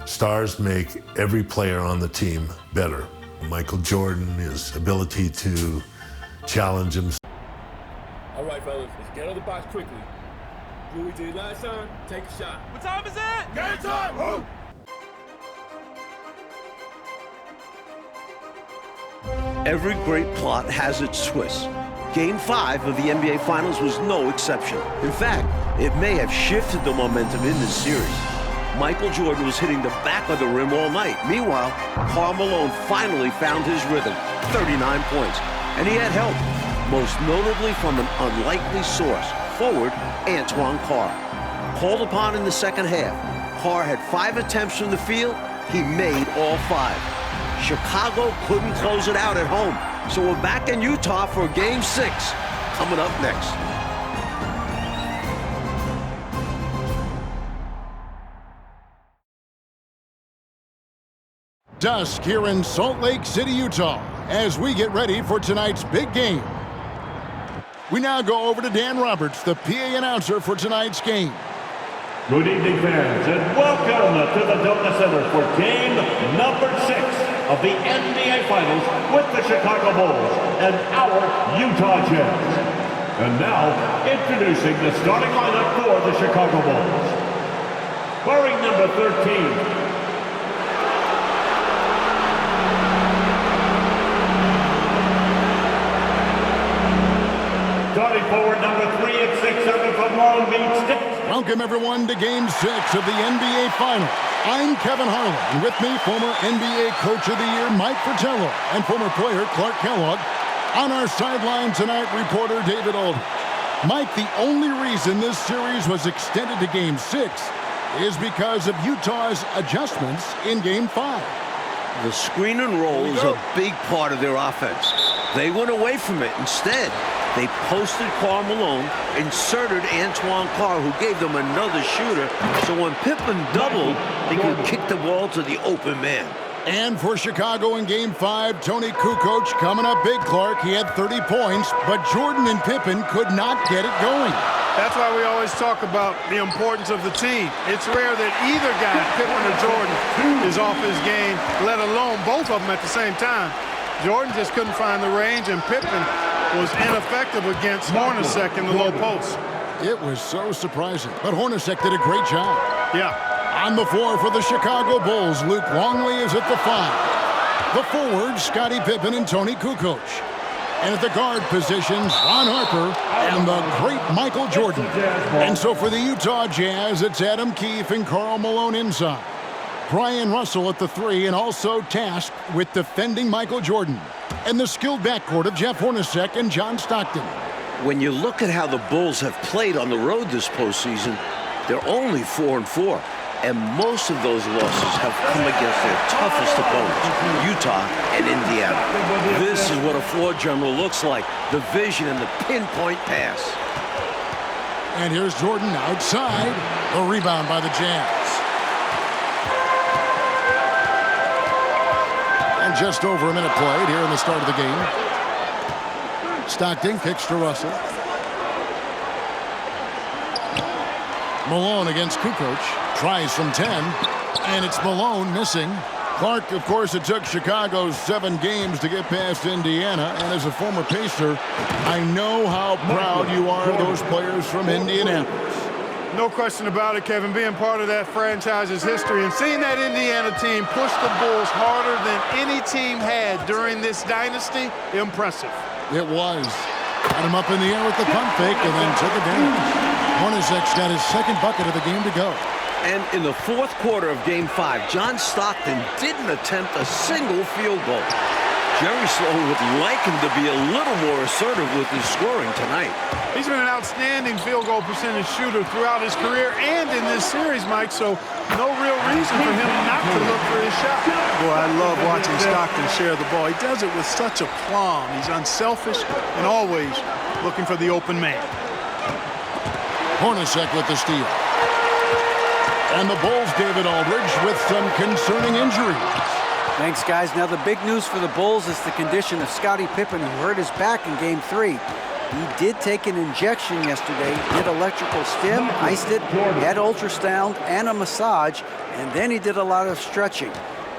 Stars make every player on the team better. Michael Jordan, his ability to challenge himself. All right, fellas, let's get out of the box quickly. Do what we did last time, take a shot. What time is it? Game time! Move! Every great plot has its twist. Game 5 of the NBA Finals was no exception. In fact, it may have shifted the momentum in this series. Michael Jordan was hitting the back of the rim all night. Meanwhile, Karl Malone finally found his rhythm, 39 points. And he had help, most notably from an unlikely source, forward Antoine Carr. Called upon in the second half, Carr had 5 attempts from the field. He made all 5. Chicago couldn't close it out at home. So we're back in Utah for Game 6, coming up next. Dusk here in Salt Lake City, Utah, as we get ready for tonight's big game. We now go over to Dan Roberts, the PA announcer for tonight's game. Good evening, fans, and welcome to the Donut Center for game number 6 of the NBA Finals with the Chicago Bulls and our Utah Jazz. And now, introducing the starting lineup for the Chicago Bulls. Wearing number 13, starting forward number 3 at 6'7" from Long Beach State. Welcome, everyone, to Game 6 of the NBA Finals. I'm Kevin Harlan, and with me, former NBA Coach of the Year Mike Fratello and former player Clark Kellogg. On our sideline tonight, reporter David Aldridge. Mike, the only reason this series was extended to Game 6 is because of Utah's adjustments in Game 5. The screen and roll is a big part of their offense. They went away from it. Instead, they posted Karl Malone, inserted Antoine Carr, who gave them another shooter, so when Pippen doubled, they could kick the ball to the open man. And for Chicago in Game 5, Tony Kukoc coming up big, Clark. He had 30 points, but Jordan and Pippen could not get it going. That's why we always talk about the importance of the team. It's rare that either guy, Pippen or Jordan, is off his game, let alone both of them at the same time. Jordan just couldn't find the range, and Pippen was ineffective against Hornacek in the low post. It was so surprising, but Hornacek did a great job. Yeah. On the floor for the Chicago Bulls, Luke Longley is at the 5. The forwards, Scottie Pippen and Tony Kukoc. And at the guard positions, Ron Harper and the great Michael Jordan. And so for the Utah Jazz, it's Adam Keefe and Karl Malone inside. Brian Russell at the 3 and also tasked with defending Michael Jordan. And the skilled backcourt of Jeff Hornacek and John Stockton. When you look at how the Bulls have played on the road this postseason, they're only 4-4. And most of those losses have come against their toughest opponents, Utah and Indiana. This is what a floor general looks like, the vision and the pinpoint pass. And here's Jordan outside, the rebound by the Jazz. And just over a minute played here in the start of the game. Stockton kicks to Russell. Malone against Kukoc. Tries from 10, and it's Malone missing. Clark, of course, it took Chicago 7 games to get past Indiana, and as a former Pacer, I know how proud you are of those players from Indianapolis. No question about it, Kevin, being part of that franchise's history and seeing that Indiana team push the Bulls harder than any team had during this dynasty, impressive. It was. Got him up in the air with the pump fake and then took advantage. Hornacek's got his second bucket of the game to go. And in the fourth quarter of Game 5, John Stockton didn't attempt a single field goal. Jerry Sloan would like him to be a little more assertive with his scoring tonight. He's been an outstanding field goal percentage shooter throughout his career and in this series, Mike, so no real reason for him not to look for his shot. Boy, I love watching Stockton share the ball. He does it with such aplomb. He's unselfish and always looking for the open man. Hornacek with the steal. And the Bulls, David Aldridge, with some concerning injuries. Thanks, guys. Now, the big news for the Bulls is the condition of Scottie Pippen, who hurt his back in Game 3. He did take an injection yesterday, did electrical stim, iced it, had ultrasound and a massage, and then he did a lot of stretching.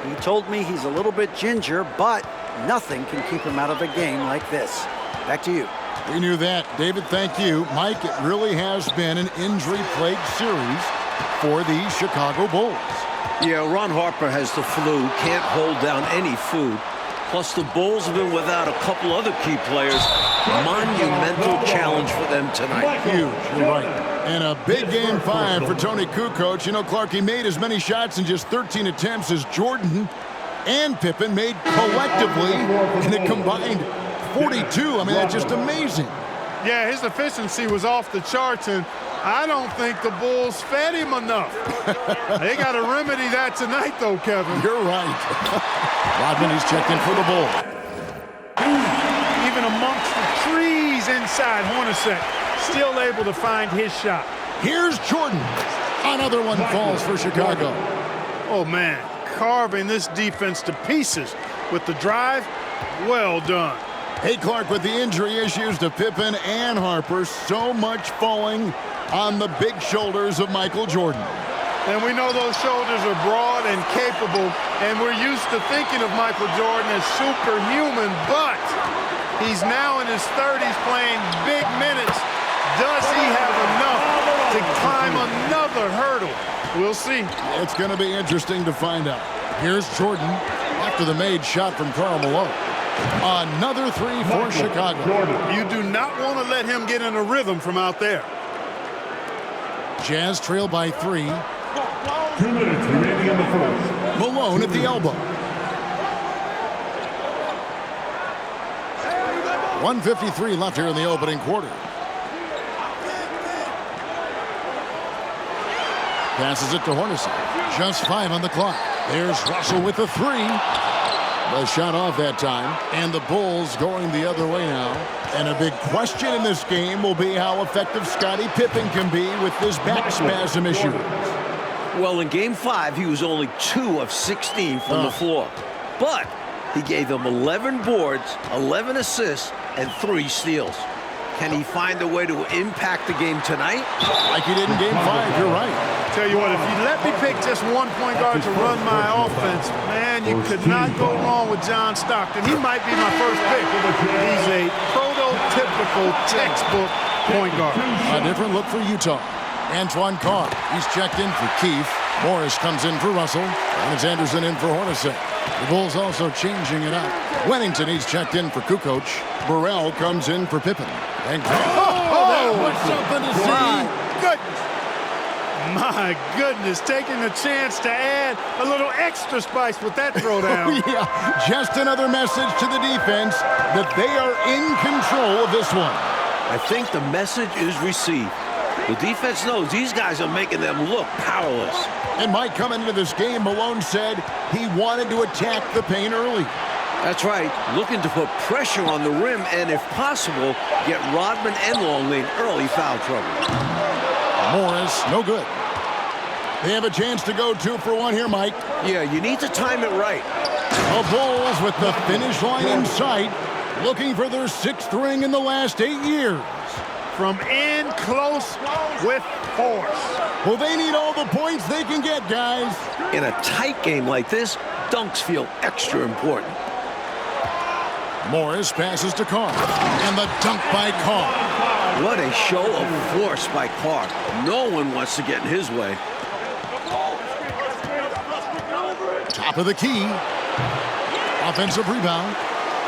He told me he's a little bit ginger, but nothing can keep him out of a game like this. Back to you. We knew that. David, thank you. Mike, it really has been an injury-plagued series for the Chicago Bulls. Yeah, Ron Harper has the flu, can't hold down any food. Plus, the Bulls have been without a couple other key players. Monumental challenge for them tonight. Huge, you're right. And a big game 5 for Tony Kukoc. You know, Clark, he made as many shots in just 13 attempts as Jordan and Pippen made collectively in a combined 42. I mean, that's just amazing. Yeah, his efficiency was off the charts, and I don't think the Bulls fed him enough. They got to remedy that tonight, though, Kevin. You're right. Rodman, he's checked in for the Bulls. Even amongst the trees inside Hornacek, still able to find his shot. Here's Jordan. Another one falls for Chicago. Oh, man, carving this defense to pieces with the drive. Well done. Hey, Clark, with the injury issues to Pippen and Harper, so much falling on the big shoulders of Michael Jordan. And we know those shoulders are broad and capable, and we're used to thinking of Michael Jordan as superhuman, but he's now in his 30s playing big minutes. Does he have enough to climb another hurdle? We'll see. It's going to be interesting to find out. Here's Jordan after the made shot from Karl Malone. Another 3 for Chicago. You do not want to let him get in a rhythm from out there. Jazz trail by 3. 2 minutes remaining in the first. Malone at the elbow. 1:53 left here in the opening quarter. Passes it to Hornacek. Just 5 on the clock. There's Russell with the 3. The shot off that time, and the Bulls going the other way now. And a big question in this game will be how effective Scottie Pippen can be with this back spasm issue. Well, in Game 5, he was only 2 of 16 from the floor. But he gave them 11 boards, 11 assists, and 3 steals. Can he find a way to impact the game tonight? Like he did in Game 5, you're right. Tell you what, if you let me pick just one point guard to run my offense, man, you could not go wrong with John Stockton. He might be my first pick. He's a prototypical textbook point guard. A different look for Utah. Antoine Carr, he's checked in for Keith. Morris comes in for Russell. And Anderson in for Hornacek. The Bulls also changing it up. Wennington, he's checked in for Kukoc. Burrell comes in for Pippen. And that was something to see. Goodness. My goodness, taking the chance to add a little extra spice with that throwdown. Yeah, just another message to the defense that they are in control of this one. I think the message is received. The defense knows these guys are making them look powerless. And Mike, coming into this game, Malone said he wanted to attack the paint early. That's right, looking to put pressure on the rim and, if possible, get Rodman and Longley in early foul trouble. Morris, no good. They have a chance to go 2 for 1 here, Mike. Yeah, you need to time it right. The Bulls with the finish line in sight, looking for their 6th ring in the last 8 years. From in close with force. Well, they need all the points they can get, guys. In a tight game like this, dunks feel extra important. Morris passes to Carr, and the dunk by Carr. What a show of force by Carr. No one wants to get in his way. Top of the key. Offensive rebound.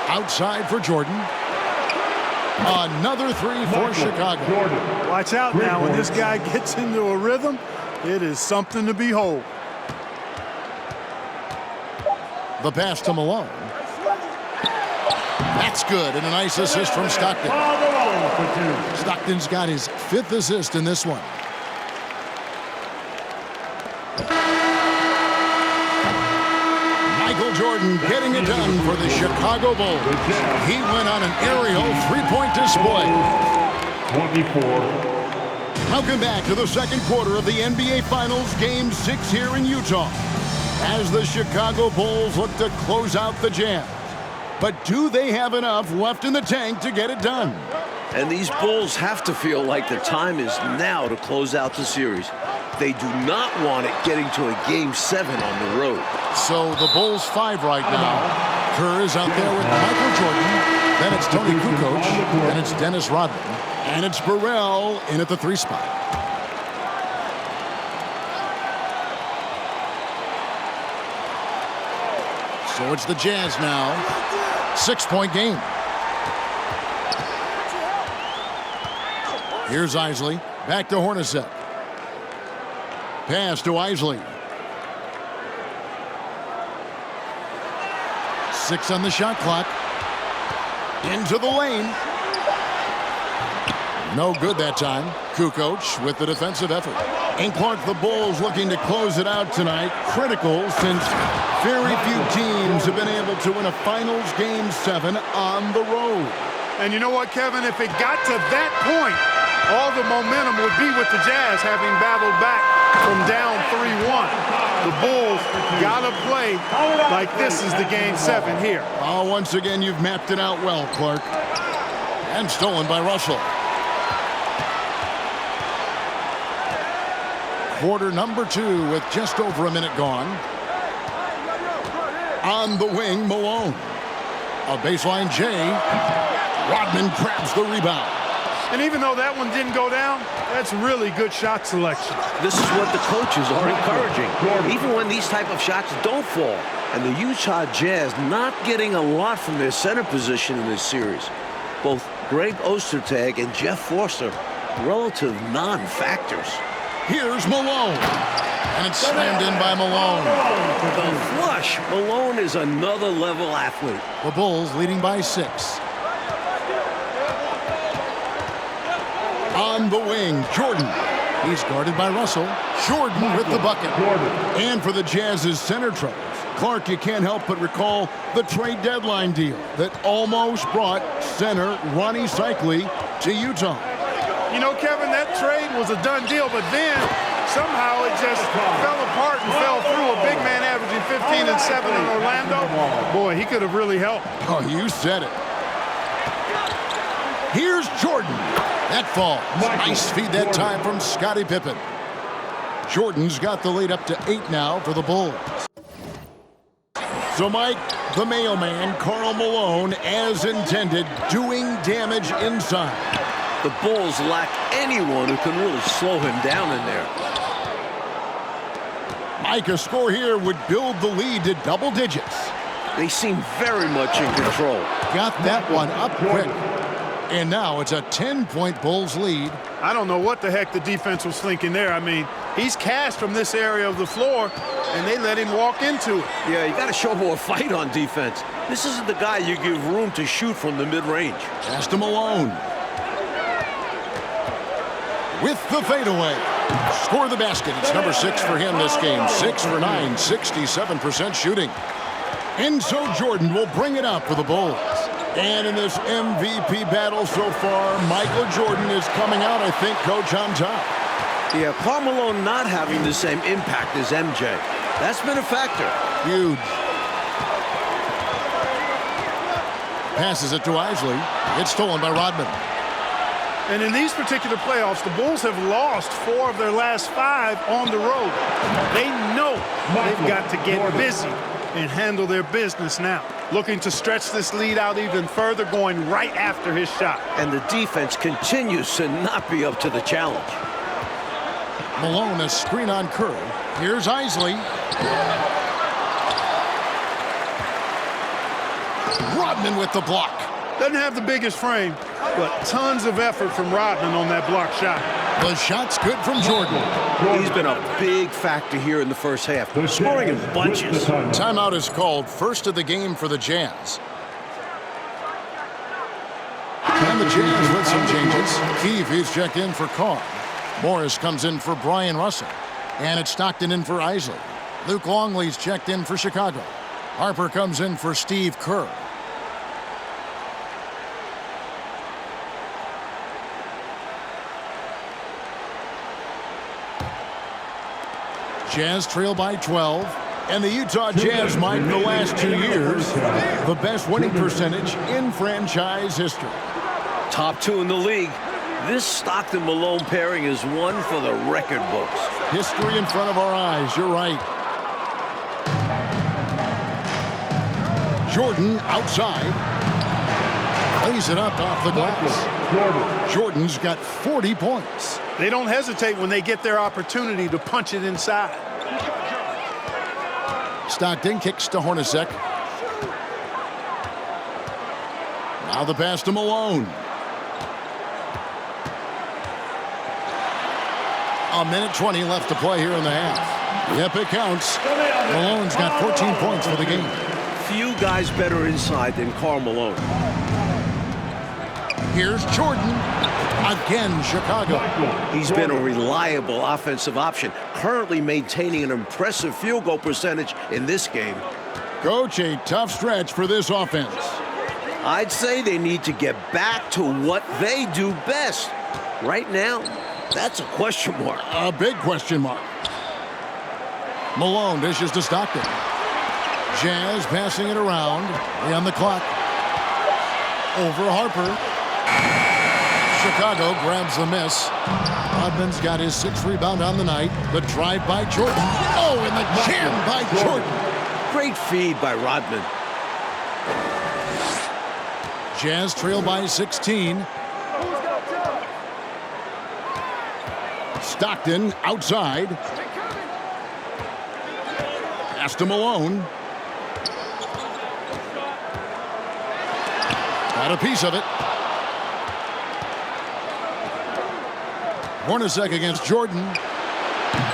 Outside for Jordan. Another 3 for Chicago. Watch out now. When this guy gets into a rhythm, it is something to behold. The pass to Malone. That's good, and a nice assist from Stockton. Stockton's got his 5th assist in this one. Michael Jordan getting it done for the Chicago Bulls. He went on an aerial 3-point display. 24. Welcome back to the second quarter of the NBA Finals, Game 6 here in Utah, as the Chicago Bulls look to close out the Jazz. But do they have enough left in the tank to get it done? And these Bulls have to feel like the time is now to close out the series. They do not want it getting to a Game 7 on the road. So the Bulls 5 right now. Kerr is out there with Michael Jordan. Then it's Tony Kukoc. Then it's Dennis Rodman. And it's Burrell in at the 3 spot. So it's the Jazz now. 6-point game. Here's Isley. Back to Hornacek. Pass to Isley. 6 on the shot clock. Into the lane. No good that time. Kukoc with the defensive effort. And Clark, the Bulls looking to close it out tonight. Critical since very few teams have been able to win a finals Game 7 on the road. And you know what, Kevin? If it got to that point, all the momentum would be with the Jazz having battled back from down 3-1. The Bulls got to play like this is the Game 7 here. Oh, once again, you've mapped it out well, Clark. And stolen by Russell. Quarter number 2 with just over a minute gone. On the wing, Malone. A baseline J. Rodman grabs the rebound. And even though that one didn't go down, that's really good shot selection. This is what the coaches are encouraging, even when these type of shots don't fall. And the Utah Jazz not getting a lot from their center position in this series. Both Greg Ostertag and Jeff Forster, relative non-factors. Here's Malone. And it's slammed in by Malone. The flush. Malone is another level athlete. The Bulls leading by 6. On the wing, Jordan. He's guarded by Russell. Jordan with the bucket. And for the Jazz's center troubles, Clark, you can't help but recall the trade deadline deal that almost brought center Ronnie Cycli to Utah. You know, Kevin, that trade was a done deal, but then somehow it just fell apart and fell through. A big man averaging 15 and 7 in Orlando. Boy, he could have really helped. Oh, you said it. Here's Jordan. That falls. Nice feed that time from Scottie Pippen. Jordan's got the lead up to 8 now for the Bulls. So, Mike, the mailman, Karl Malone, as intended, doing damage inside. The Bulls lack anyone who can really slow him down in there. Mike, a score here would build the lead to double digits. They seem very much in control. Got that one up quick. And now it's a 10-point Bulls lead. I don't know what the heck the defense was thinking there. I mean, he's cast from this area of the floor, and they let him walk into it. Yeah, you got to show more fight on defense. This isn't the guy you give room to shoot from the mid-range. Pass to Malone. With the fadeaway. Score the basket. It's number 6 for him this game. 6 for 9, 67% shooting. And so Jordan will bring it out for the Bulls. And in this MVP battle so far, Michael Jordan is coming out, I think, Coach, on top. Yeah, Karl Malone not having the same impact as MJ. That's been a factor. Huge. Passes it to Isley. It's stolen by Rodman. And in these particular playoffs, the Bulls have lost 4 of their last 5 on the road. They know they've got to get busy and handle their business now. Looking to stretch this lead out even further, going right after his shot. And the defense continues to not be up to the challenge. Malone, a screen on Kerr. Here's Isley. Rodman with the block. Doesn't have the biggest frame, but tons of effort from Rodman on that block shot. The shot's good from Jordan. He's been a big factor here in the first half, scoring in bunches. Timeout is called, first of the game for the Jazz. And the Jazz with some changes. Keefe is checked in for Carr. Morris comes in for Brian Russell. And it's Stockton in for Isley. Luke Longley's checked in for Chicago. Harper comes in for Steve Kerr. Jazz trail by 12. And the Utah Jazz, Mike, the last 2 years, the best winning percentage in franchise history. Top 2 in the league. This Stockton-Malone pairing is one for the record books. History in front of our eyes. You're right. Jordan outside. Lays it up off the glass. Jordan's got 40 points. They don't hesitate when they get their opportunity to punch it inside. Stockton kicks to Hornacek. Now the pass to Malone. A minute 20 left to play here in the half. Yep, it counts. Malone's got 14 points for the game. Few guys better inside than Karl Malone. Here's Jordan. Again, Chicago. He's been a reliable offensive option, currently maintaining an impressive field goal percentage in this game. Coach, a tough stretch for this offense. I'd say they need to get back to what they do best. Right now, that's a question mark. A big question mark. Malone dishes to Stockton. Jazz passing it around. On the clock. Over Harper. Chicago grabs the miss. Rodman's got his 6th rebound on the night. The drive by Jordan. Oh, and the jam by Jordan. Great feed by Rodman. Jazz trail by 16. Stockton outside. Pass to Malone. Got a piece of it. Hornacek against Jordan.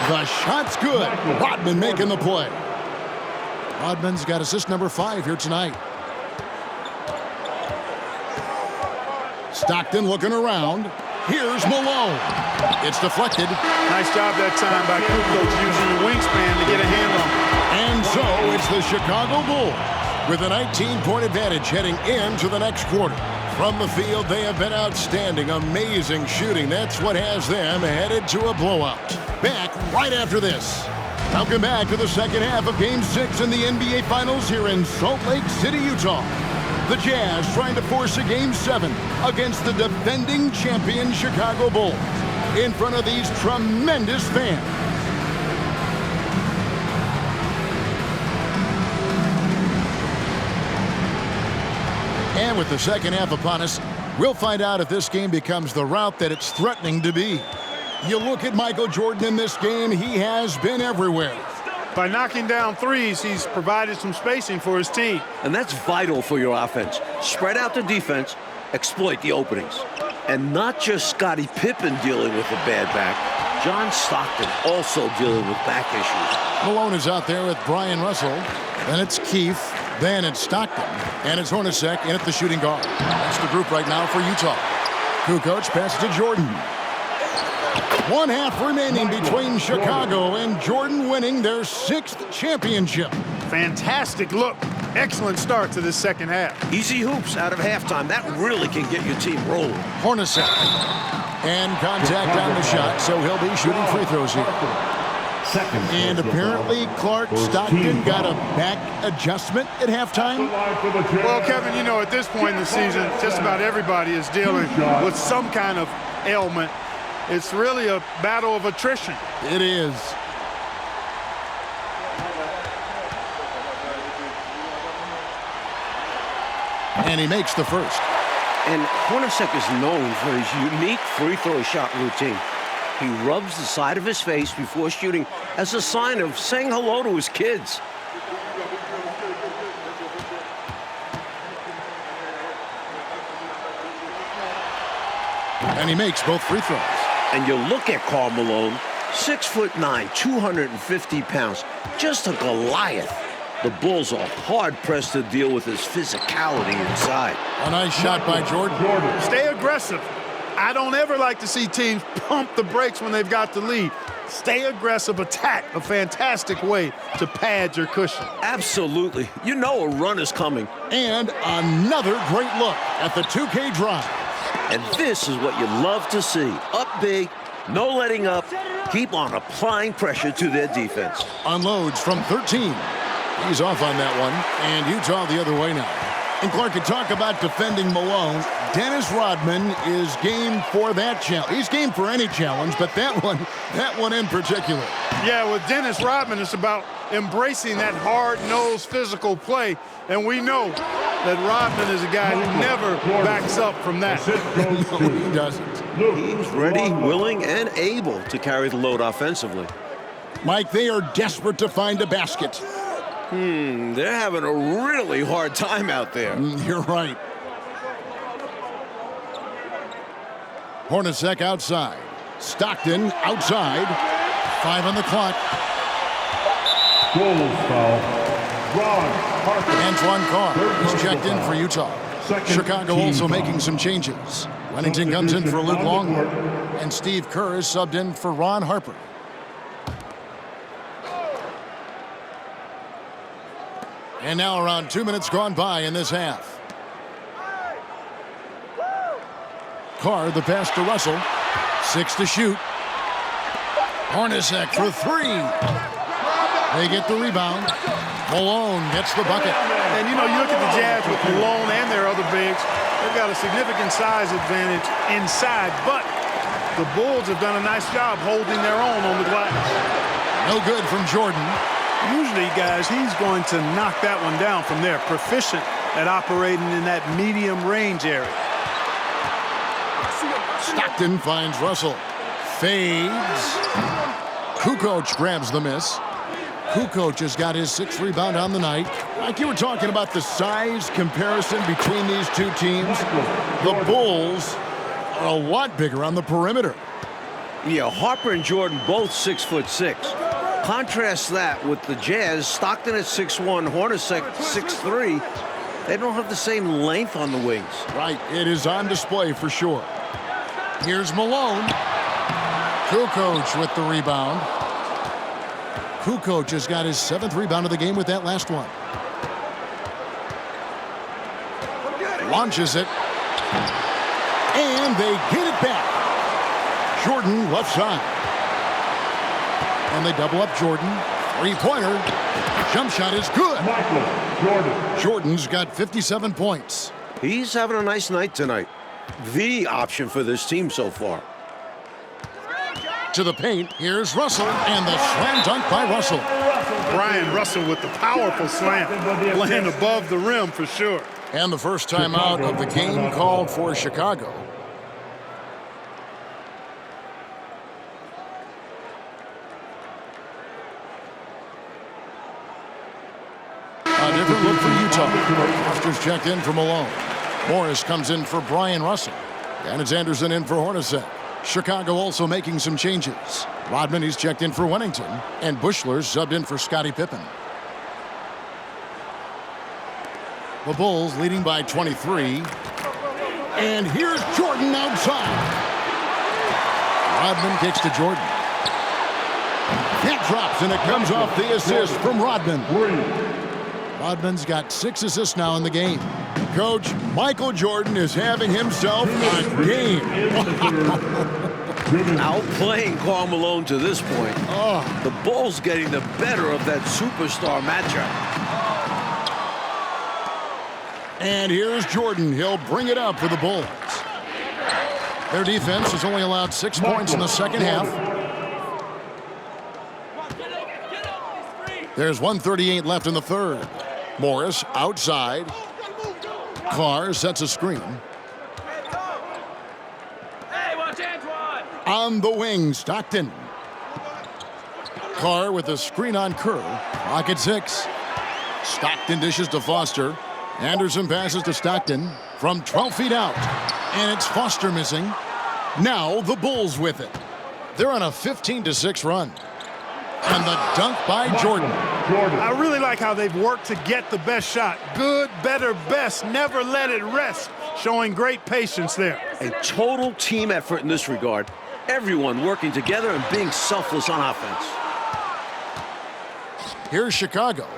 The shot's good. Rodman making the play. Rodman's got assist number 5 here tonight. Stockton looking around. Here's Malone. It's deflected. Nice job that time by Kukoc using the wingspan to get a hand on him. And so it's the Chicago Bulls with a 19-point advantage heading into the next quarter. From the field, they have been outstanding. Amazing shooting. That's what has them headed to a blowout. Back right after this. Welcome back to the second half of Game 6 in the NBA Finals here in Salt Lake City, Utah. The Jazz trying to force a Game 7 against the defending champion Chicago Bulls in front of these tremendous fans. And with the second half upon us, we'll find out if this game becomes the route that it's threatening to be. You look at Michael Jordan in this game, he has been everywhere. By knocking down threes, he's provided some spacing for his team. And that's vital for your offense. Spread out the defense, exploit the openings. And not just Scottie Pippen dealing with a bad back. John Stockton also dealing with back issues. Malone is out there with Brian Russell. Then it's Keith. Then it's Stockton. And it's Hornacek in at the shooting guard. That's the group right now for Utah. Kukoc passes to Jordan. 1 half remaining between Chicago and Jordan winning their 6th championship. Fantastic look. Excellent start to this second half. Easy hoops out of halftime. That really can get your team rolling. Hornacek. And contact on the shot, so he'll be shooting free throws here. And apparently Clark Stockton got a back adjustment at halftime. Well, Kevin, you know, at this point in the season, just about everybody is dealing with some kind of ailment. It's really a battle of attrition. It is. And he makes the first. And Hornacek is known for his unique free throw shot routine. He rubs the side of his face before shooting as a sign of saying hello to his kids. And he makes both free throws. And you look at Karl Malone, 6'9", 250 pounds, just a Goliath. The Bulls are hard-pressed to deal with his physicality inside. A nice shot by Jordan. Stay aggressive. I don't ever like to see teams pump the brakes when they've got the lead. Stay aggressive, attack, a fantastic way to pad your cushion. Absolutely. You know a run is coming. And another great look at the 2K drive. And this is what you love to see. Up big, no letting up. Keep on applying pressure to their defense. Unloads from 13. He's off on that one. And Utah the other way now. And Clark, could talk about defending Malone. Dennis Rodman is game for that challenge. He's game for any challenge, but that one in particular. Yeah, with Dennis Rodman, it's about embracing that hard-nosed physical play. And we know that Rodman is a guy who never backs up from that. No, he doesn't. He's ready, willing, and able to carry the load offensively. Mike, they are desperate to find a basket. They're having a really hard time out there. You're right. Hornacek outside. Stockton outside. 5 on the clock. Bulls foul. Ron Harper. Antoine Carr is checked in for Utah. Chicago also making some changes. Wennington comes in for Luke Longley. And Steve Kerr is subbed in for Ron Harper. And now around 2 minutes gone by in this half. Carr, the pass to Russell. 6 to shoot. Hornacek for 3. They get the rebound. Malone gets the bucket. And, you look at the Jazz with Malone and their other bigs. They've got a significant size advantage inside, but the Bulls have done a nice job holding their own on the glass. No good from Jordan. Usually, guys, he's going to knock that one down from there. Proficient at operating in that medium range area. Stockton finds Russell. Fades. Kukoc grabs the miss. Kukoc has got his 6th rebound on the night. Like you were talking about the size comparison between these two teams, the Bulls are a lot bigger on the perimeter. Yeah, Harper and Jordan both 6'6". Contrast that with the Jazz. Stockton at 6'1", Hornacek 6'3". They don't have the same length on the wings. Right, it is on display for sure. Here's Malone. Kukoc with the rebound. Kukoc has got his 7th rebound of the game with that last one. Launches it. And they get it back. Jordan left side. And they double up Jordan. 3-pointer. Jump shot is good. Michael Jordan. Jordan's got 57 points. He's having a nice night tonight. The option for this team so far. To the paint, here's Russell, and the slam dunk by Russell. Brian Russell with the powerful slam, laying above the rim for sure. And the first time out of the game called for Chicago. A different look for Utah. Foster's checked in for Malone. Morris comes in for Brian Russell. And it's Anderson in for Hornacek. Chicago also making some changes. Rodman, he's checked in for Wennington. And Buechler's subbed in for Scottie Pippen. The Bulls leading by 23. And here's Jordan outside. Rodman kicks to Jordan. That drops, and it comes off the assist from Rodman. Rodman's got 6 assists now in the game. Coach, Michael Jordan is having himself a game. Outplaying Karl Malone to this point. The Bulls getting the better of that superstar matchup. And here's Jordan. He'll bring it up for the Bulls. Their defense has only allowed 6 points in the second half. There's 1:38 left in the third. Morris outside. Carr sets a screen. On the wing, Stockton. Carr with a screen on Kerr. Clock at 6. Stockton dishes to Foster. Anderson passes to Stockton from 12 feet out. And it's Foster missing. Now the Bulls with it. They're on a 15-6 run. And the dunk by Jordan. I really like how they've worked to get the best shot. Good, better, best. Never let it rest. Showing great patience there. A total team effort in this regard. Everyone working together and being selfless on offense. Here's Chicago.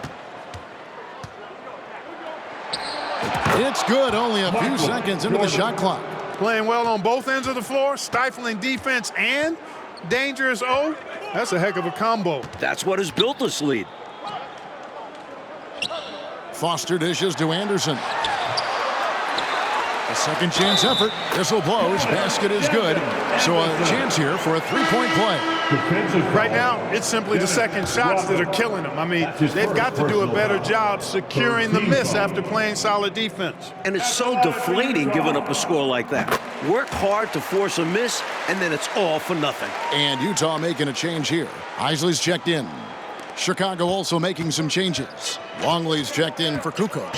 It's good, only a few seconds into the shot clock. Playing well on both ends of the floor, stifling defense and dangerous O. That's a heck of a combo. That's what has built this lead. Foster dishes to Anderson. Second chance effort. Whistle blows. Basket is good. So a chance here for a three-point play. Right now, it's simply the second shots that are killing them. I mean, they've got to do a better job securing the miss after playing solid defense. And it's so deflating giving up a score like that. Work hard to force a miss, and then it's all for nothing. And Utah making a change here. Isley's checked in. Chicago also making some changes. Longley's checked in for Kukoc.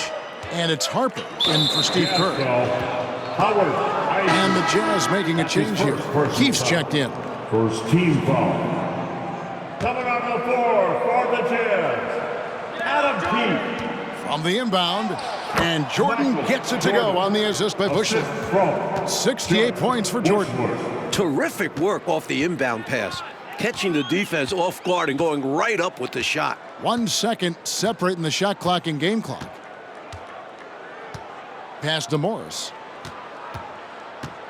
And it's Harper in for Steve Kerr. And the Jazz making a change here. Keefe's checked in. First team foul. Coming on the floor for the Jazz, Adam Keefe. From the inbound, and Jordan gets it to go on the assist by Bushler. 68 points for Jordan. Terrific work off the inbound pass. Catching the defense off guard and going right up with the shot. 1 second separating the shot clock and game clock. Pass to Morris.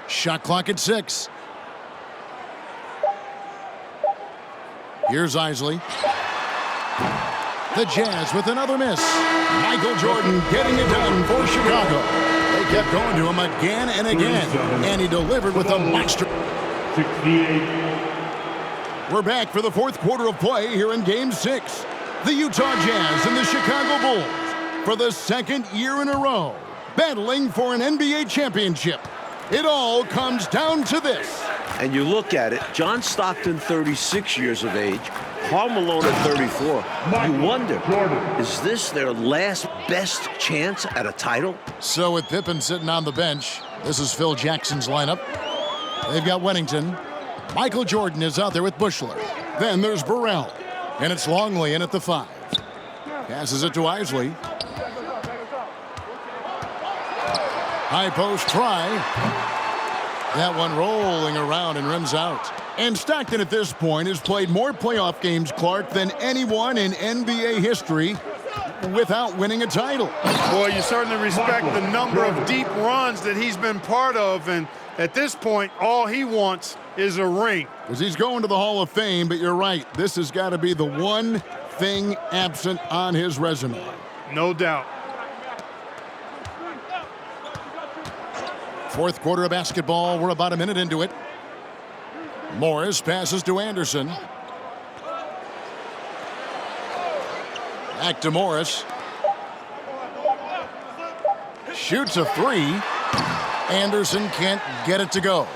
Shot clock at 6. Here's Isley. The Jazz with another miss. Michael Jordan getting it done for Chicago. They kept going to him again and again, and he delivered with a monster. 68. We're back for the fourth quarter of play here in Game 6. The Utah Jazz and the Chicago Bulls, for the second year in a row, battling for an NBA championship. It all comes down to this. And you look at it, John Stockton, 36 yeyears of age, Karl Malone at 34. You wonder, is this their last best chance at a title? So with Pippen sitting on the bench, this is Phil Jackson's lineup. They've got Wennington. Michael Jordan is out there with Bushler. Then there's Burrell. And it's Longley in at the 5. Passes it to Isley. High post try. That one rolling around and rims out. And Stockton at this point has played more playoff games, Clark, than anyone in NBA history without winning a title. Boy, you certainly respect the number of deep runs that he's been part of, and at this point, all he wants is a ring. Because he's going to the Hall of Fame, but you're right. This has got to be the one thing absent on his resume. No doubt. Fourth quarter of basketball. We're about a minute into it. Morris passes to Anderson. Back to Morris. Shoots a 3. Anderson can't get it to go.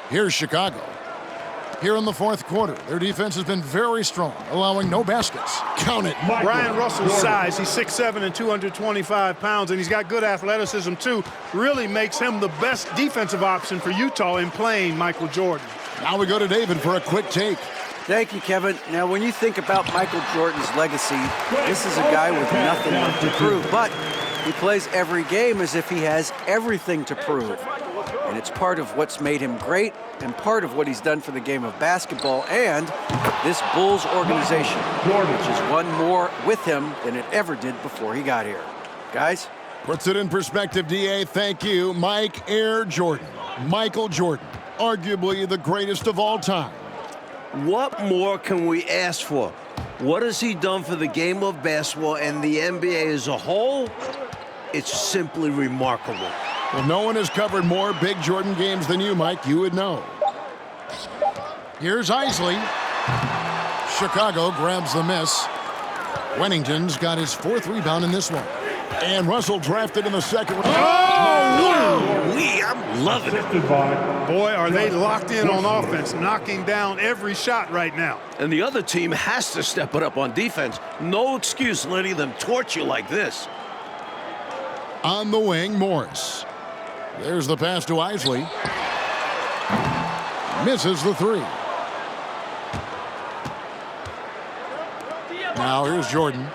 Here's Chicago. Here in the fourth quarter, their defense has been very strong, allowing no baskets. Count it. Brian Russell's size, he's 6'7" and 225 pounds, and he's got good athleticism too. Really makes him the best defensive option for Utah in playing Michael Jordan. Now we go to David for a quick take. Thank you, Kevin. Now, when you think about Michael Jordan's legacy, this is a guy with nothing to prove, but he plays every game as if he has everything to prove. And it's part of what's made him great and part of what he's done for the game of basketball and this Bulls organization, which has won more with him than it ever did before he got here. Guys? Puts it in perspective, D.A. Thank you. Mike Air Jordan. Michael Jordan, arguably the greatest of all time. What more can we ask for? What has he done for the game of basketball and the NBA as a whole? It's simply remarkable. Well, no one has covered more big Jordan games than you, Mike. You would know. Here's Isley. Chicago grabs the miss. Wennington's got his 4th rebound in this one. And Russell drafted in the second round. Oh, I'm loving it. Boy, are they locked in on offense, knocking down every shot right now. And the other team has to step it up on defense. No excuse letting them torch you like this. On the wing, Morris. There's the pass to Isley. Misses the 3. Now here's Jordan.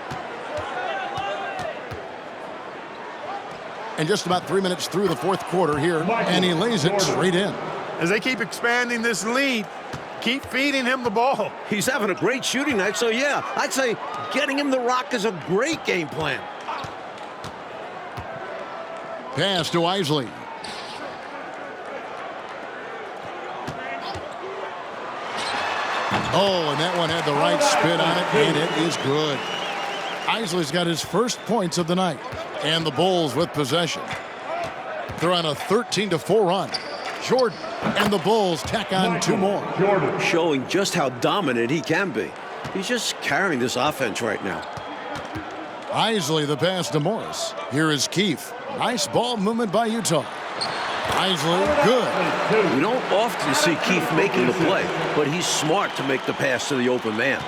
And just about 3 minutes through the fourth quarter here, and he lays it straight in. As they keep expanding this lead, keep feeding him the ball. He's having a great shooting night, so yeah, I'd say getting him the rock is a great game plan. Pass to Isley. Oh, and that one had the right spin on it, and it is good. Isley's got his first points of the night, and the Bulls with possession. They're on a 13-4 run. Jordan and the Bulls tack on 2 more. Jordan. Showing just how dominant he can be. He's just carrying this offense right now. Isley the pass to Morris. Here is Keefe. Nice ball movement by Utah. Isley, good. We don't often see Keefe making the play, but he's smart to make the pass to the open man.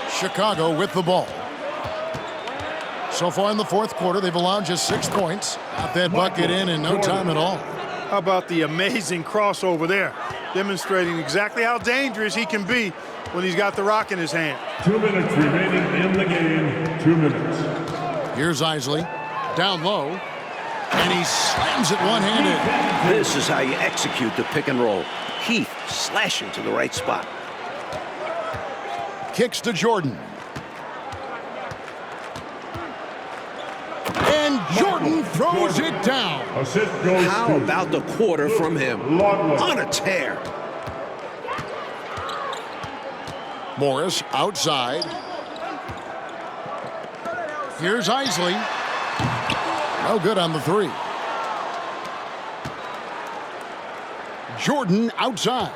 Chicago with the ball. So far in the fourth quarter, they've allowed just 6 points. Got that bucket in no time at all. How about the amazing crossover there? Demonstrating exactly how dangerous he can be when he's got the rock in his hand. 2 minutes remaining in the game. 2 minutes. Here's Isley. Down low. And he slams it one-handed. This is how you execute the pick and roll. Keefe slashing to the right spot. Kicks to Jordan. And Jordan throws it down. Assist goes How to about the quarter from him? Longley. On a tear. Morris outside. Here's Isley. No good on the 3. Jordan outside.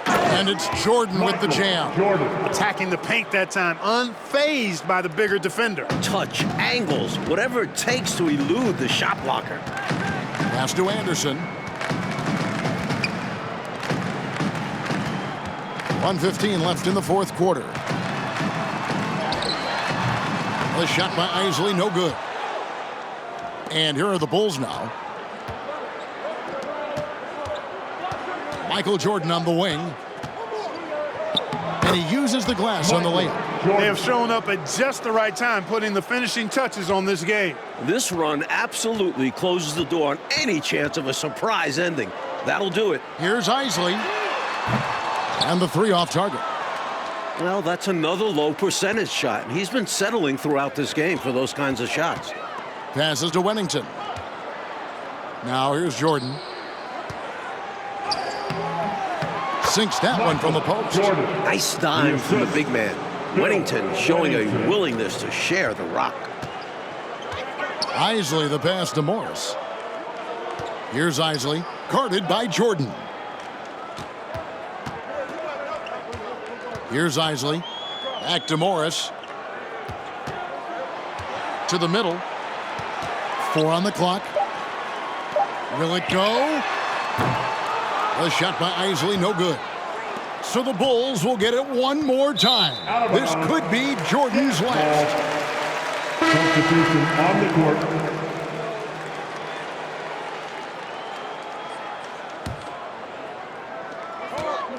And it's Jordan with the jam. Jordan. Attacking the paint that time, unfazed by the bigger defender. Touch, angles, whatever it takes to elude the shot blocker. Pass to Anderson. 1:15 left in the fourth quarter. The shot by Isley, no good. And here are the Bulls now. Michael Jordan on the wing. And he uses the glass on the layup. They have shown up at just the right time, putting the finishing touches on this game. This run absolutely closes the door on any chance of a surprise ending. That'll do it. Here's Isley. And the 3 off target. Well, that's another low percentage shot. And he's been settling throughout this game for those kinds of shots. Passes to Wennington. Now here's Jordan. Sinks that one from the post. Jordan. Nice dime from the big man. Wennington showing a willingness to share the rock. Isley the pass to Morris. Here's Isley, guarded by Jordan. Here's Isley, back to Morris. To the middle. 4 on the clock. Will it go? The shot by Isley, no good. So the Bulls will get it one more time. This could be Jordan's last. Substitution on the court.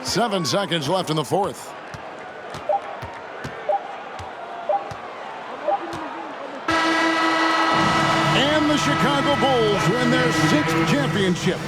Seven seconds left in the fourth. And the Chicago Bulls win their 6th championship.